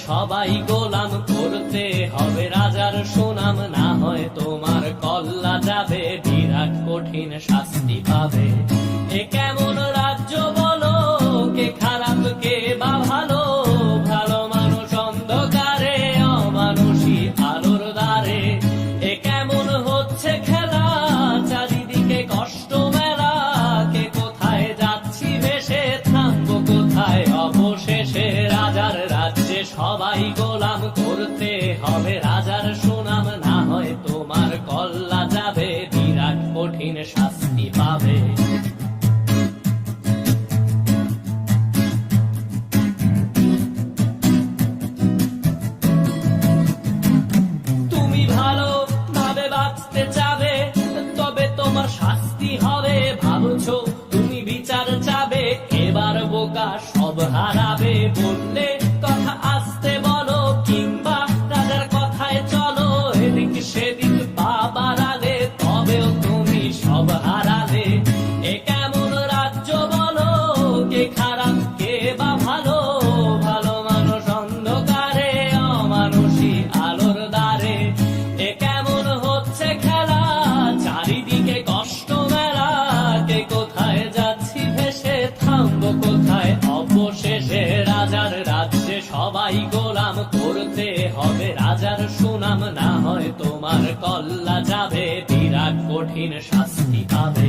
সবাই গোলাম, করতে হবে রাজার সুনাম, না হয় তোমার কল্লা যাবে, বিরাট কঠিন শাস্তি পাবে। এ কেমন রাজ্য বলো, কে খারাপ কে বা ভালো, ভালো মানুষ অন্ধকারে, অমানুষী আলোর দ্বারে। এ কেমন হচ্ছে খেলা, চারিদিকে কষ্ট মেলা, কে কোথায় যাচ্ছি ভেসে, থামবো কোথায় অবশেষে। রাজার রাজ্যে সবাই গোলাম, করতে হবে রাজার সুনাম, না হয় তোমার কল্লা যাবে, বিরাট কঠিন শাস্তি পাবে। তুমি ভালো ভাবে বাঁচতে চাবে, তবে তোমার শাস্তি হবে। ভাবছো তুমি বিচার চাবে, এবার বোকা সব হারাবে। বললে কথা আসতে বলো, কিংবা রাজার কথায় চলো, এদিক সেদিক পা বাড়ালে, তবেও তুমি সব হারালে। এ কেমন রাজ্য বলো, কে খারাপ কে বা ভালো, ভালো মানুষ অন্ধকারে, অমানুষী আলোর দ্বারে। এ কেমন হচ্ছে খেলা, চারিদিকে কষ্ট মেলা, কে কোথায় যাচ্ছি ভেসে, থামবো কোথায় অবশেষে। রাজার রাজ্যে সবাই গোলাম, করতে হবে রাজার সুনাম, না হয় তোমার কল্লা যাবে, বিরাট কঠিন শাস্তি পাবে।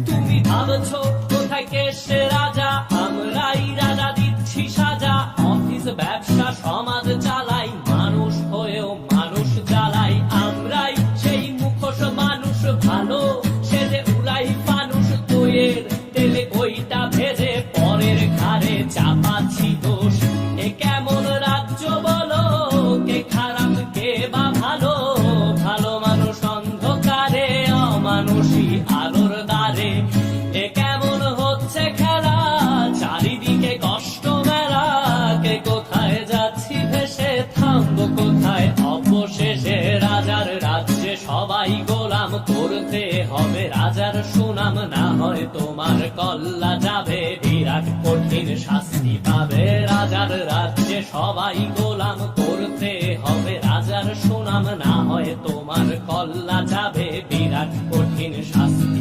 তুমি ভাবছো কোথায় কে সে রাজা, আমরাই রাজা দিচ্ছি সাজা। অফিস ব্যবসা সমাজ চালাই, মানুষ হয়েও মানুষ জ্বালাই। আমরাই সেই মুখোশ মানুষ ভালো, সেজে উড়াই মানুষ দইয়ের তেলে, ওইটা ভেজে পরের ঘাড়ে চাপাচ্ছি দোষ। এ কেমন রাজ্য বলো, কে খারাপ কে বা ভালো, ভালো মানুষ অন্ধকারে, অমানুষী আলোর দ্বারে। এ কেমন হচ্ছে খেলা, চারিদিকে কষ্ট মেলা, কে কোথায় যাচ্ছি ভেসে, থামবো কোথায় অবশেষে। রাজার রাজ্যে সবাই গোলাম, করতে হবে রাজার সুনাম, না হয় তোমার কল্লা যাবে, বিরাট কঠিন শাস্তি পাবে। রাজার রাজ্যে সবাই গোলাম, করতে হবে রাজার সুনাম, না হয় তোমার কল্লা যাবে, বিরাট কঠিন শাস্তি